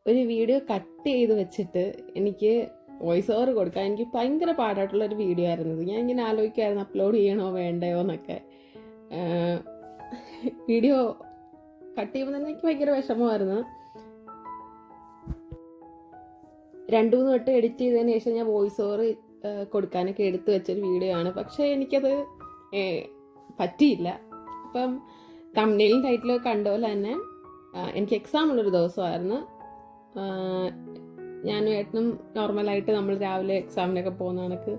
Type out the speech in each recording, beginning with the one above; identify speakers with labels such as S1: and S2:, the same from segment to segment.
S1: ഒരു video cut ചെയ്ത് വെച്ചിട്ട് എനിക്ക് വോയിസ് ഓവർ കൊടുക്കാൻ എനിക്ക് ഭയങ്കര പാടായിട്ടുള്ളൊരു വീഡിയോ ആയിരുന്നു ഇത്. ഞാൻ ഇങ്ങനെ ആലോചിക്കുമായിരുന്നു അപ്ലോഡ് ചെയ്യണോ വേണ്ടയോ എന്നൊക്കെ. വീഡിയോ കട്ട് ചെയ്യുമ്പോൾ തന്നെ എനിക്ക് ഭയങ്കര വിഷമമായിരുന്നു. 2-3 വട്ടം എഡിറ്റ് ചെയ്തതിന് ശേഷം ഞാൻ വോയിസ് ഓവർ കൊടുക്കാനൊക്കെ എടുത്തു വെച്ചൊരു വീഡിയോ ആണ്. പക്ഷേ എനിക്കത് പറ്റിയില്ല. അപ്പം തംബ്നെയിലും ടൈറ്റിലൊക്കെ കണ്ട പോലെ തന്നെ എനിക്ക് എക്സാം ഉള്ളൊരു ദിവസമായിരുന്നു. ഞാനും ഏട്ടനും നോർമലായിട്ട് നമ്മൾ രാവിലെ എക്സാമിനൊക്കെ പോകുന്ന കണക്ക്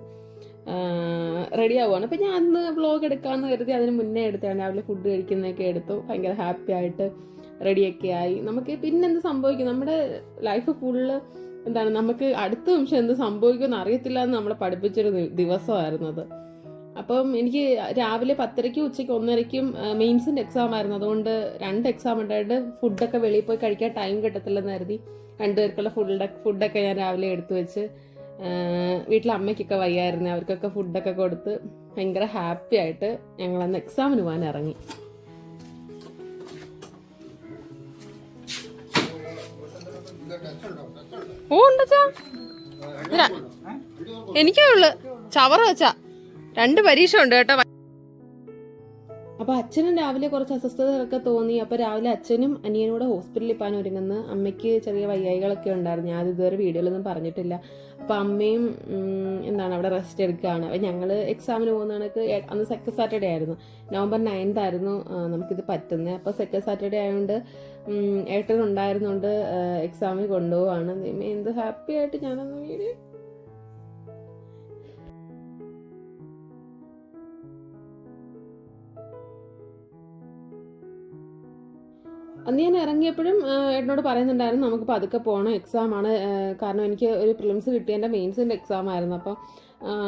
S1: റെഡി ആവുകയാണ്. അപ്പം ഞാൻ അന്ന് വ്ളോഗ് എടുക്കാമെന്ന് കരുതി അതിന് മുന്നേ എടുത്താണ്. രാവിലെ ഫുഡ് കഴിക്കുന്നതൊക്കെ എടുത്തു. ഭയങ്കര ഹാപ്പി ആയിട്ട് റെഡിയൊക്കെ ആയി. നമുക്ക് പിന്നെ എന്ത് സംഭവിക്കും, നമ്മുടെ ലൈഫ് ഫുള്ള് എന്താണ്, നമുക്ക് അടുത്ത നിമിഷം എന്ത് സംഭവിക്കുമെന്ന് അറിയത്തില്ല എന്ന് നമ്മളെ പഠിപ്പിച്ചൊരു ദിവസമായിരുന്നു അത്. അപ്പം എനിക്ക് രാവിലെ 10:30 ഉച്ചയ്ക്ക് 1:30 മെയിൻസിൻ്റെ എക്സാം ആയിരുന്നു. അതുകൊണ്ട് 2 എക്സാം ഉണ്ടായിട്ട് ഫുഡൊക്കെ വെളിയിൽ പോയി കഴിക്കാൻ ടൈം കിട്ടത്തില്ലെന്ന് കരുതി 2 പേർക്കുള്ള ഫുഡൊക്കെ ഞാൻ രാവിലെ എടുത്തു വെച്ച് വീട്ടിലെ അമ്മയ്ക്കൊക്കെ വയ്യായിരുന്നു. അവർക്കൊക്കെ ഫുഡൊക്കെ കൊടുത്ത് ഭയങ്കര ഹാപ്പി ആയിട്ട് ഞങ്ങളന്ന് എക്സാമിന് പോകാൻ ഇറങ്ങി. ഓ ഉണ്ടച്ചാ, എനിക്കേ ഉള്ളു ചവറ് വെച്ചാ 2 പരീക്ഷ ഉണ്ട് കേട്ടോ. അപ്പൊ അച്ഛനും രാവിലെ കുറച്ച് അസ്വസ്ഥതകളൊക്കെ തോന്നി. അപ്പൊ രാവിലെ അച്ഛനും അനിയനും കൂടെ ഹോസ്പിറ്റലിൽ പോകാൻ ഒരുങ്ങുന്നു. അമ്മയ്ക്ക് ചെറിയ വയ്യായികളൊക്കെ ഉണ്ടായിരുന്നു. ഞാൻ ഇതുവരെ വീഡിയോയിലൊന്നും പറഞ്ഞിട്ടില്ല. അപ്പൊ അമ്മയും അവിടെ റെസ്റ്റ് എടുക്കുകയാണ്. അപ്പൊ ഞങ്ങള് എക്സാമിന് പോകുന്ന കണക്ക് അന്ന് സെക്കൻഡ് സാറ്റർഡേ ആയിരുന്നു, November 9th ആയിരുന്നു നമുക്കിത് പറ്റുന്നത്. അപ്പൊ സെക്കൻഡ് സാറ്റർഡേ ആയതുകൊണ്ട് ഏട്ടൻ ഉണ്ടായിരുന്നുകൊണ്ട് എക്സാമിന് കൊണ്ടുപോവാണ്. എന്ത് ഹാപ്പി ആയിട്ട് ഞാനന്ന് വീഡിയോ അന്ന് ഞാൻ ഇറങ്ങിയപ്പോഴും ഏട്ടനോട് പറയുന്നുണ്ടായിരുന്നു നമുക്ക് പതുക്കെ പോകണം, എക്സാമാണ്. കാരണം എനിക്ക് ഒരു പ്രിലിംസ് കിട്ടിയതിൻ്റെ മെയിൻസിൻ്റെ എക്സാം ആയിരുന്നു. അപ്പം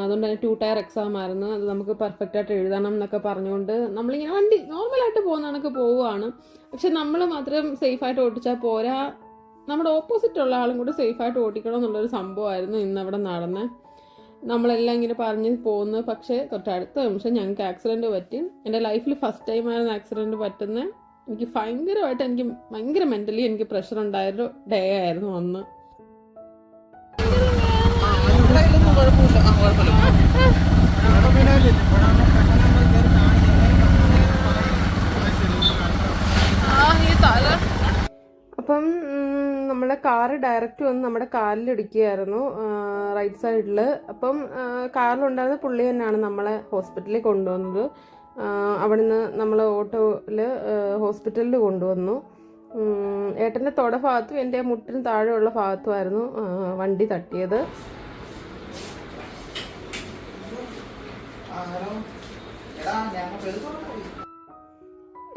S1: അതുകൊണ്ട് തന്നെ 2 ടയർ എക്സാം ആയിരുന്നു. അത് നമുക്ക് പെർഫെക്റ്റ് ആയിട്ട് എഴുതണം എന്നൊക്കെ പറഞ്ഞുകൊണ്ട് നമ്മളിങ്ങനെ വണ്ടി നോർമലായിട്ട് പോകുന്ന കണക്ക് പോവുകയാണ്. പക്ഷെ നമ്മൾ മാത്രം സേഫായിട്ട് ഓടിച്ചാൽ പോരാ, നമ്മുടെ ഓപ്പോസിറ്റുള്ള ആളും കൂടെ സേഫായിട്ട് ഓടിക്കണം എന്നുള്ളൊരു സംഭവമായിരുന്നു ഇന്നവിടെ നടന്നത്. നമ്മളെല്ലാം ഇങ്ങനെ പറഞ്ഞ് പോകുന്നു. പക്ഷേ തൊട്ടടുത്ത നിമിഷം ഞങ്ങൾക്ക് ആക്സിഡൻറ്റ് പറ്റി. എൻ്റെ ലൈഫിൽ ഫസ്റ്റ് ടൈമായിരുന്നു ആക്സിഡൻറ്റ് പറ്റുന്നത്. എനിക്ക് ഭയങ്കര മെൻ്റലി എനിക്ക് പ്രഷർ ഉണ്ടായൊരു ഡേ ആയിരുന്നു അന്ന്. അപ്പം നമ്മളെ കാറ് ഡയറക്റ്റ് വന്ന് നമ്മുടെ കാലിലിടിക്കുകയായിരുന്നു, റൈറ്റ് സൈഡിൽ. അപ്പം കാറിലുണ്ടായിരുന്ന പുള്ളി തന്നെയാണ് നമ്മളെ ഹോസ്പിറ്റലിൽ കൊണ്ടുവന്നത്. അവിടുന്ന് നമ്മൾ ഓട്ടോയിൽ ഹോസ്പിറ്റലിൽ കൊണ്ടുവന്നു. ഏട്ടൻ്റെ തൊട ഭാഗത്തും എൻ്റെ മുട്ടിന് താഴെയുള്ള ഭാഗത്തുമായിരുന്നു വണ്ടി തട്ടിയത്.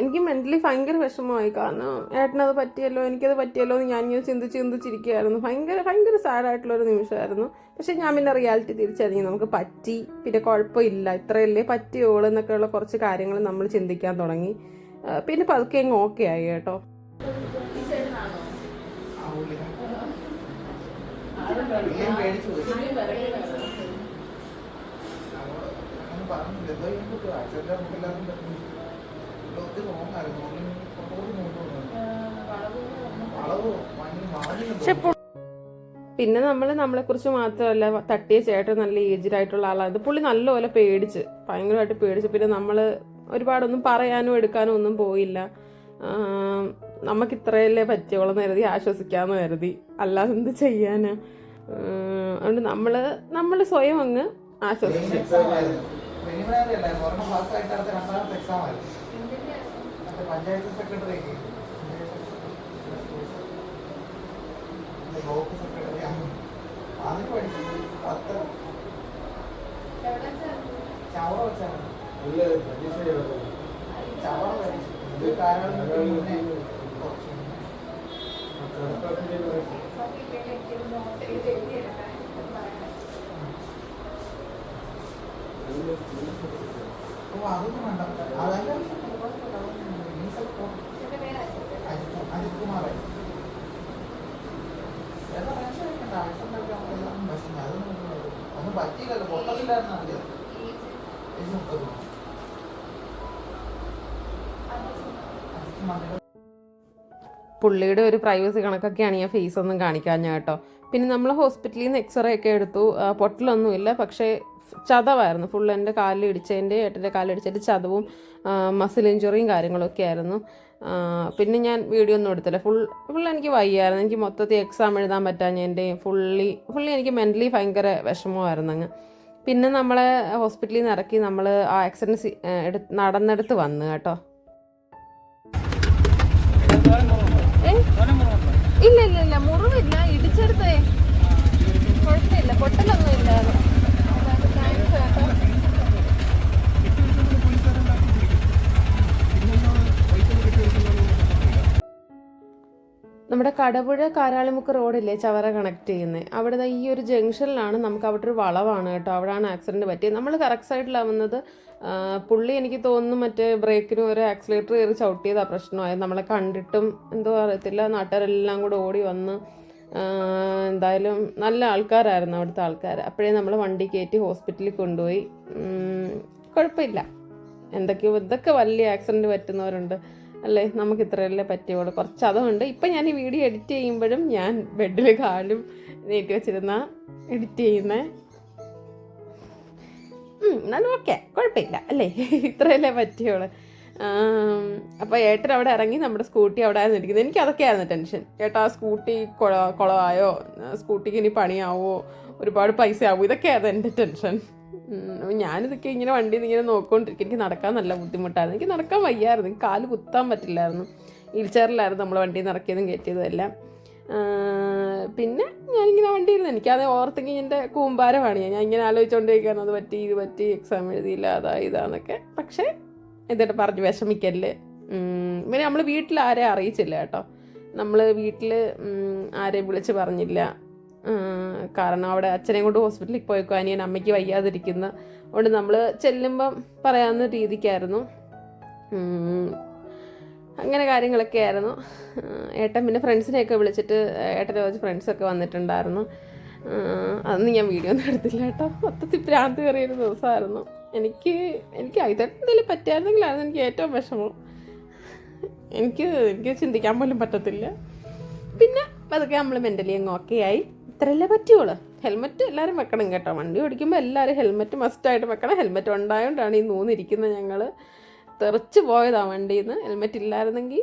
S1: എനിക്ക് മെൻ്റലി ഭയങ്കര വിഷമമായി. കാരണം ഏട്ടനത് പറ്റിയല്ലോ, എനിക്കത് പറ്റിയല്ലോ എന്ന് ഞാനിങ്ങനെ ചിന്തിച്ചിരിക്കുകയായിരുന്നു. ഭയങ്കര സാഡായിട്ടുള്ളൊരു നിമിഷമായിരുന്നു. പക്ഷെ ഞാൻ പിന്നെ റിയാലിറ്റി തിരിച്ചറിഞ്ഞു, നമുക്ക് പറ്റി, പിന്നെ കുഴപ്പമില്ല, ഇത്രയല്ലേ പറ്റിയോളൂ എന്നൊക്കെയുള്ള കുറച്ച് കാര്യങ്ങൾ നമ്മൾ ചിന്തിക്കാൻ തുടങ്ങി. പിന്നെ പതുക്കെ അങ്ങ് ഓക്കെ ആയി കേട്ടോ. പിന്നെ നമ്മളെക്കുറിച്ച് മാത്രമല്ല, തട്ടിയ ചേട്ടൻ നല്ല ഏജ്ഡ് ആയിട്ടുള്ള ആളാണ്. പുള്ളി നല്ലപോലെ ഭയങ്കരമായിട്ട് പേടിച്ച്. പിന്നെ നമ്മൾ ഒരുപാടൊന്നും പറയാനും എടുക്കാനും ഒന്നും പോയില്ല. നമുക്ക് ഇത്രയല്ലേ പറ്റിയോളെന്ന് കരുതി ആശ്വസിക്കാമെന്ന് കരുതി, അല്ലാതെ എന്ത് ചെയ്യാനാ. അതുകൊണ്ട് നമ്മൾ സ്വയം അങ്ങ് ആശ്വസിച്ചു. പഞ്ചായത്ത് സെക്രട്ടറി ബ്ലോക്ക് സെക്രട്ടറി അതിന് പഠിച്ചു 10 ചവറ വെച്ചാണ് ചവറ പഠിച്ചു. കാരണം അതൊന്നും വേണ്ട. അതെല്ലാം അജിത്കുമാറായി ഒന്നും പറ്റിയില്ലല്ലോ, പൊട്ടത്തില്ലായിരുന്നു. പുള്ളിയുടെ ഒരു പ്രൈവസി കണക്കൊക്കെയാണ് ഞാൻ ഫേസ് ഒന്നും കാണിക്കാഞ്ഞ കേട്ടോ. പിന്നെ നമ്മൾ ഹോസ്പിറ്റലിൽ നിന്ന് എക്സ്റേ ഒക്കെ എടുത്തു. പൊട്ടലൊന്നുമില്ല, പക്ഷേ ചതവായിരുന്നു ഫുൾ. എൻ്റെ കാലിലിടിച്ചതിൻ്റെ ഏട്ടൻ്റെ കാലിടിച്ചതിൻ്റെ ചതവും മസിൽ ഇഞ്ചുറിയും കാര്യങ്ങളൊക്കെ ആയിരുന്നു. പിന്നെ ഞാൻ വീഡിയോ ഒന്നും എടുത്തില്ല. ഫുൾ എനിക്ക് വയ്യായിരുന്നു. എനിക്ക് മൊത്തത്തിൽ എക്സാം എഴുതാൻ പറ്റാഞ്ഞതിൻ്റെ ഫുള്ളി എനിക്ക് മെൻ്റലി ഭയങ്കര വിഷമമായിരുന്നു അങ്ങ്. പിന്നെ നമ്മളെ ഹോസ്പിറ്റലിൽ നിന്ന് ഇറക്കി നമ്മൾ ആ ആക്സിഡൻറ്റ് നടന്നെടുത്ത് വന്നു കേട്ടോ. ഇല്ല മുറിവില്ല, ഇടിച്ചെടുത്തേ കുഴപ്പമില്ല, പൊട്ടലൊന്നും ഇല്ലായിരുന്നു. നമ്മുടെ കടപുഴ കാരാളിമുക്ക് റോഡില്ലേ ചവറ കണക്ട് ചെയ്യുന്നത്, അവിടെ ഈ ഒരു ജംഗ്ഷനിലാണ് നമുക്ക് അവിടെ ഒരു വളവാണ് കേട്ടോ. അവിടെയാണ് ആക്സിഡൻറ്റ് പറ്റിയത്. നമ്മൾ കറക്റ്റ് സൈഡിലാവുന്നത്. പുള്ളി എനിക്ക് തോന്നുന്നു മറ്റേ ബ്രേക്കിനും ഒരു ആക്സിലേറ്റർ കയറി ചവിട്ടിയതാണ് പ്രശ്നമായത്. നമ്മളെ കണ്ടിട്ടും എന്തോ അറിയത്തില്ല, നാട്ടുകാരെല്ലാം കൂടെ ഓടി വന്ന് എന്തായാലും നല്ല ആൾക്കാരായിരുന്നു അവിടുത്തെ ആൾക്കാർ. അപ്പോഴേ നമ്മൾ വണ്ടി കയറ്റി ഹോസ്പിറ്റലിൽ കൊണ്ടുപോയി. കുഴപ്പമില്ല. ഇതൊക്കെ വലിയ ആക്സിഡൻറ്റ് പറ്റുന്നവരുണ്ട് അല്ലേ, നമുക്ക് ഇത്രയല്ലേ പറ്റിയുള്ളൂ. കുറച്ച് അതുകൊണ്ട് ഇപ്പം ഞാൻ ഈ വീഡിയോ എഡിറ്റ് ചെയ്യുമ്പോഴും ഞാൻ ബെഡിൽ കാലും നീട്ടി വെച്ചിരുന്ന എഡിറ്റ് ചെയ്യുന്നത്. എന്നാലും ഓക്കെ, കുഴപ്പമില്ല അല്ലേ, ഇത്രയല്ലേ പറ്റിയുള്ളൂ. അപ്പോൾ ഏട്ടൻ അവിടെ ഇറങ്ങി, നമ്മുടെ സ്കൂട്ടി അവിടെ ആയിരുന്നു ഇരിക്കുന്നത്. എനിക്ക് അതൊക്കെയായിരുന്നു ടെൻഷൻ. ചേട്ടാ സ്കൂട്ടി കുളമായോ, സ്കൂട്ടിക്ക് ഇനി പണിയാവോ, ഒരുപാട് പൈസ ആവുമോ, ഇതൊക്കെയായിരുന്നു എൻ്റെ ടെൻഷൻ. ഞാനിതൊക്കെ ഇങ്ങനെ വണ്ടിയിൽ നിന്ന് ഇങ്ങനെ നോക്കിക്കൊണ്ടിരിക്കും. എനിക്ക് നടക്കാൻ നല്ല ബുദ്ധിമുട്ടായിരുന്നു. എനിക്ക് നടക്കാൻ വയ്യായിരുന്നു, എനിക്ക് കാല് കുത്താൻ പറ്റില്ലായിരുന്നു. വീൽ ചെയറിലായിരുന്നു നമ്മൾ വണ്ടിയിൽ നിന്ന് ഇറക്കിയതും കയറ്റിയതും എല്ലാം. പിന്നെ ഞാനിങ്ങനെ വണ്ടി ഇരുന്നു, എനിക്കത് ഓർത്തെങ്കിൽ എൻ്റെ കൂമ്പാരമാണ്. ഞാൻ ഇങ്ങനെ ആലോചിച്ചുകൊണ്ടിരിക്കുകയാണ്, അത് പറ്റി ഇത് പറ്റി, എക്സാം എഴുതിയില്ല, ഇതാന്നൊക്കെ. പക്ഷേ എന്നിട്ട് പറഞ്ഞ് വിഷമിക്കല്ലേ. പിന്നെ നമ്മൾ വീട്ടിൽ ആരെയും അറിയിച്ചില്ല കേട്ടോ. നമ്മൾ വീട്ടിൽ ആരെയും വിളിച്ച് പറഞ്ഞില്ല. കാരണം അവിടെ അച്ഛനെയും കൊണ്ട് ഹോസ്പിറ്റലിൽ പോയേക്കും, അനിയൻ അമ്മയ്ക്ക് വയ്യാതിരിക്കുന്ന. അതുകൊണ്ട് നമ്മൾ ചെല്ലുമ്പം പറയാവുന്ന രീതിക്കായിരുന്നു. അങ്ങനെ കാര്യങ്ങളൊക്കെ ആയിരുന്നു. ഏട്ടൻ പിന്നെ ഫ്രണ്ട്സിനെയൊക്കെ വിളിച്ചിട്ട്, ഏട്ടൻ്റെ കുറച്ച് ഫ്രണ്ട്സൊക്കെ വന്നിട്ടുണ്ടായിരുന്നു. അതൊന്നും ഞാൻ വീഡിയോ ഒന്നും എടുത്തില്ല കേട്ടോ. മൊത്തത്തിൽ ഭ്രാന്ത് കയറിയൊരു ദിവസമായിരുന്നു. എനിക്ക് ഇതൊക്കെ എന്തെങ്കിലും പറ്റിയായിരുന്നെങ്കിലായിരുന്നു എനിക്ക് ഏറ്റവും വിഷമം. എനിക്ക് ചിന്തിക്കാൻ പോലും പറ്റത്തില്ല. പിന്നെ അതൊക്കെ നമ്മൾ മെൻ്റലി അങ്ങ് ഓക്കെ ആയി. ഇത്രയല്ലേ പറ്റുള്ളൂ. ഹെൽമെറ്റ് എല്ലാവരും വെക്കണം കേട്ടോ. വണ്ടി ഓടിക്കുമ്പോൾ എല്ലാവരും ഹെൽമെറ്റ് മസ്റ്റായിട്ട് വെക്കണം. ഹെൽമെറ്റ് ഉണ്ടായതുകൊണ്ടാണ് ഈ നൂന്നിരിക്കുന്നത്. ഞങ്ങൾ തെറിച്ച് പോയതാണ് വണ്ടിയിൽ നിന്ന്. ഹെൽമെറ്റ് ഇല്ലായിരുന്നെങ്കിൽ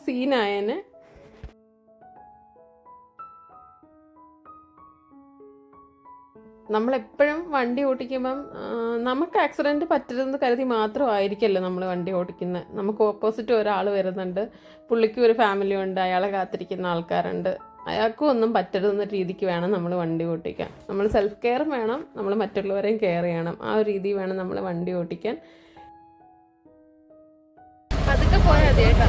S1: സീനായേനെ. നമ്മളെപ്പോഴും വണ്ടി ഓടിക്കുമ്പം നമുക്ക് ആക്സിഡൻറ്റ് പറ്റരുതെന്ന് കരുതി മാത്രമായിരിക്കല്ലോ നമ്മൾ വണ്ടി ഓടിക്കുന്നത്. നമുക്ക് ഓപ്പോസിറ്റ് ഒരാൾ വരുന്നുണ്ട്, പുള്ളിക്ക് ഒരു ഫാമിലി ഉണ്ട്, അയാളെ കാത്തിരിക്കുന്ന ആൾക്കാരുണ്ട്. അയാൾക്കും ഒന്നും പറ്റരുതെന്ന രീതിക്ക് വേണം നമ്മൾ വണ്ടി ഓടിക്കാൻ. നമ്മൾ സെൽഫ് കെയറും വേണം, നമ്മൾ മറ്റുള്ളവരെയും കെയർ ചെയ്യണം. ആ ഒരു രീതി വേണം നമ്മൾ വണ്ടി ഓടിക്കാൻ. അതൊക്കെ പോയാൽ മതി കേട്ടോ.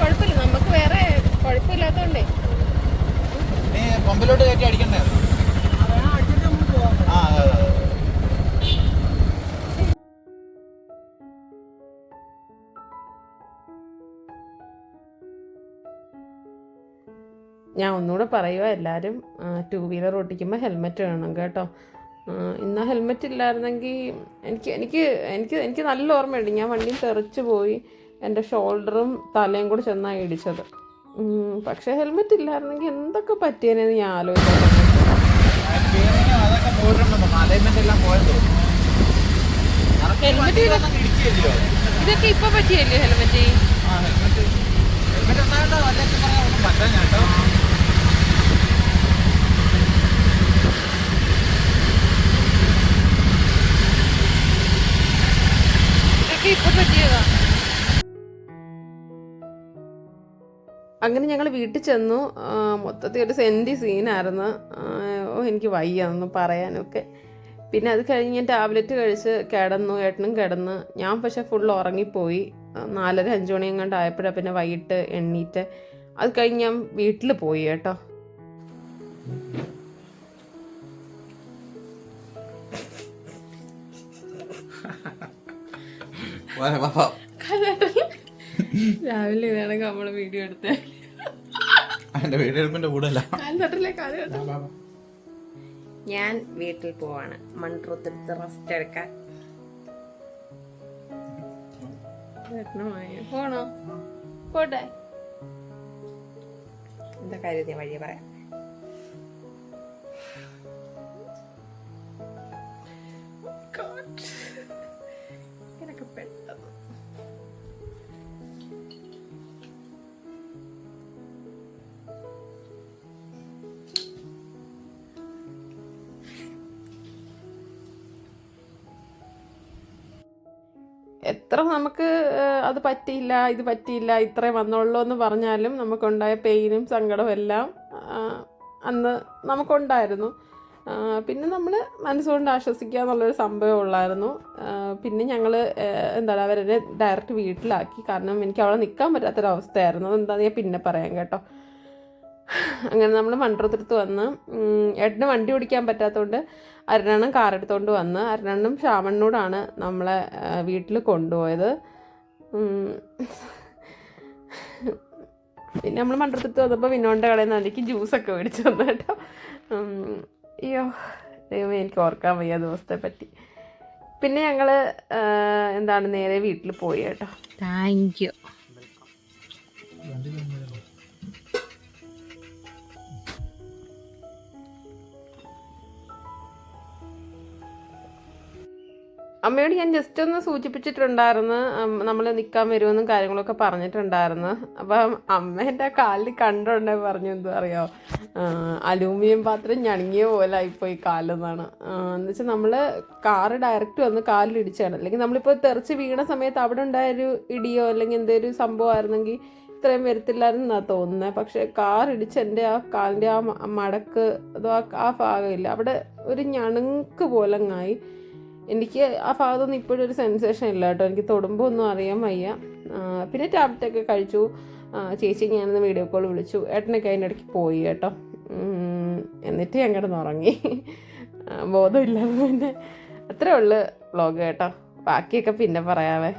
S1: കുഴപ്പമില്ല, നമുക്ക് വേറെ കുഴപ്പമില്ലാത്തോണ്ടേ. പമ്പിലോട്ട് കയറ്റി അടിക്കണ്ടേ? ഞാൻ ഒന്നുകൂടെ പറയുക, എല്ലാവരും 2 വീലർ ഓടിക്കുമ്പോൾ ഹെൽമെറ്റ് വേണം കേട്ടോ. ഇന്ന് ഹെൽമെറ്റ് ഇല്ലായിരുന്നെങ്കിൽ എനിക്ക് നല്ല ഓർമ്മയുണ്ട്. ഞാൻ വണ്ടിയിൽ തെറിച്ച് പോയി, എൻ്റെ ഷോൾഡറും തലയും കൂടെ ചെന്നാണ് ഇടിച്ചത്. പക്ഷേ ഹെൽമെറ്റ് ഇല്ലായിരുന്നെങ്കിൽ എന്തൊക്കെ പറ്റിയെന്ന് ഞാൻ ആലോചിച്ചു. ഇതൊക്കെ ഇപ്പൊ പറ്റിയല്ലേ ഹെൽമെറ്റ്? ഇപ്പൊ പറ്റിയതാ. അങ്ങനെ ഞങ്ങൾ വീട്ടിൽ ചെന്നു. മൊത്തത്തിൽ ഒരു സെൻറ്റി സീനായിരുന്നു. എനിക്ക് വയ്യ ഒന്നും പറയാനൊക്കെ. പിന്നെ അത് കഴിഞ്ഞ് ഞാൻ ടാബ്ലറ്റ് കഴിച്ച് കിടന്നു, ഏട്ടനും കിടന്ന്. ഞാൻ പക്ഷെ ഫുൾ ഉറങ്ങിപ്പോയി. 4:30-5 മണിയും കണ്ടായപ്പോഴാണ് പിന്നെ വൈകിട്ട് എണ്ണീറ്റ്. അത് കഴിഞ്ഞ് ഞാൻ വീട്ടിൽ പോയി കേട്ടോ. രാവിലെ ഇതാണെങ്കിൽ നമ്മള് വീഡിയോ എടുത്തേ. ഞാൻ വീട്ടിൽ പോവാണ് മൺട്രോത്തെടുത്ത് റെസ്റ്റ് എടുക്കാൻ. പോണോ? പോട്ടെ. എന്താ കാര്യം വഴിയെ പറയാം. എനിക്ക് പെട്ടെന്ന് എത്ര നമുക്ക് അത് പറ്റിയില്ല, ഇത് പറ്റിയില്ല, ഇത്രേ വന്നുള്ളൂ എന്ന് പറഞ്ഞാലും നമുക്കുണ്ടായ പെയിനും സങ്കടവും എല്ലാം അന്ന് നമുക്കുണ്ടായിരുന്നു. പിന്നെ നമ്മൾ മനസ്സുകൊണ്ട് ആശ്വസിക്കുക എന്നുള്ളൊരു സംഭവം ഉള്ളായിരുന്നു. പിന്നെ ഞങ്ങൾ എന്താണ് അവരെ ഡയറക്റ്റ് വീട്ടിലാക്കി. കാരണം എനിക്ക് അവിടെ നിൽക്കാൻ പറ്റാത്തൊരവസ്ഥയായിരുന്നു. അതെന്താണെന്ന് ഞാൻ പിന്നെ പറയാം കേട്ടോ. അങ്ങനെ നമ്മൾ മൺട്രോത്തുരുത്ത് വന്ന് ഏട്ടന് വണ്ടി ഓടിക്കാൻ പറ്റാത്തതുകൊണ്ട് അരുണണ്ണൻ കാറെടുത്തുകൊണ്ട് വന്ന് അരുണണ്ണനും ശ്യാമണ്ണനോടാണ് നമ്മളെ വീട്ടിൽ കൊണ്ടുപോയത്. പിന്നെ നമ്മൾ മൺട്രോത്തുരുത്ത് വന്നപ്പോൾ വിനോൻ്റെ കടയിൽ നിന്ന് എനിക്ക് ജ്യൂസൊക്കെ മേടിച്ചു തന്നു കേട്ടോ. അയ്യോ ദൈവമേ, എനിക്ക് ഓർക്കാൻ വയ്യ ദിവസത്തെ പറ്റി. പിന്നെ ഞങ്ങൾ എന്താണ് നേരെ വീട്ടിൽ പോയി കേട്ടോ. Thank you. അമ്മയോട് ഞാൻ ജസ്റ്റ് ഒന്ന് സൂചിപ്പിച്ചിട്ടുണ്ടായിരുന്നു, നമ്മൾ നിൽക്കാൻ വരുമെന്നും കാര്യങ്ങളൊക്കെ പറഞ്ഞിട്ടുണ്ടായിരുന്നു. അപ്പം അമ്മേൻ്റെ കാലിൽ കണ്ടുകൊണ്ടേ പറഞ്ഞു, എന്താ അറിയോ, അലൂമിനിയം പാത്രം ഞണങ്ങിയ പോലെ ആയിപ്പോയി കാലെന്നാണ്. എന്ന് വെച്ചാൽ നമ്മൾ കാറ് ഡയറക്റ്റ് വന്ന് കാലിലിടിച്ചാണ്. അല്ലെങ്കിൽ നമ്മളിപ്പോൾ തെറിച്ച് വീണ സമയത്ത് അവിടെ ഉണ്ടായൊരു ഇടിയോ അല്ലെങ്കിൽ എന്തെങ്കിലും സംഭവമായിരുന്നെങ്കിൽ ഇത്രയും വരത്തില്ലായിരുന്നു എന്നാണ് തോന്നുന്നത്. പക്ഷേ കാർ ഇടിച്ച് എൻ്റെ ആ കാലിൻ്റെ ആ മടക്ക് അതോ ആ ഭാഗമില്ല, അവിടെ ഒരു ഞണുക്ക് പോലങ്ങായി. എനിക്ക് ആ ഭാഗത്തൊന്നും ഇപ്പോഴും ഒരു സെൻസേഷൻ ഇല്ല കേട്ടോ. എനിക്ക് തൊടുമ്പോൾ ഒന്നും അറിയാൻ വയ്യ. പിന്നെ ടാബ്ലറ്റൊക്കെ കഴിച്ചു. ചേച്ചി ഞാനൊന്ന് വീഡിയോ കോൾ വിളിച്ചു. ഏട്ടനൊക്കെ അതിൻ്റെ ഇടയ്ക്ക് പോയി കേട്ടോ. എന്നിട്ട് ഞാൻ കിടന്നുറങ്ങി, ബോധമില്ലാതെ. പിന്നെ അത്രേ ഉള്ളു വ്ളോഗ് കേട്ടോ. ബാക്കിയൊക്കെ പിന്നെ പറയാവേ.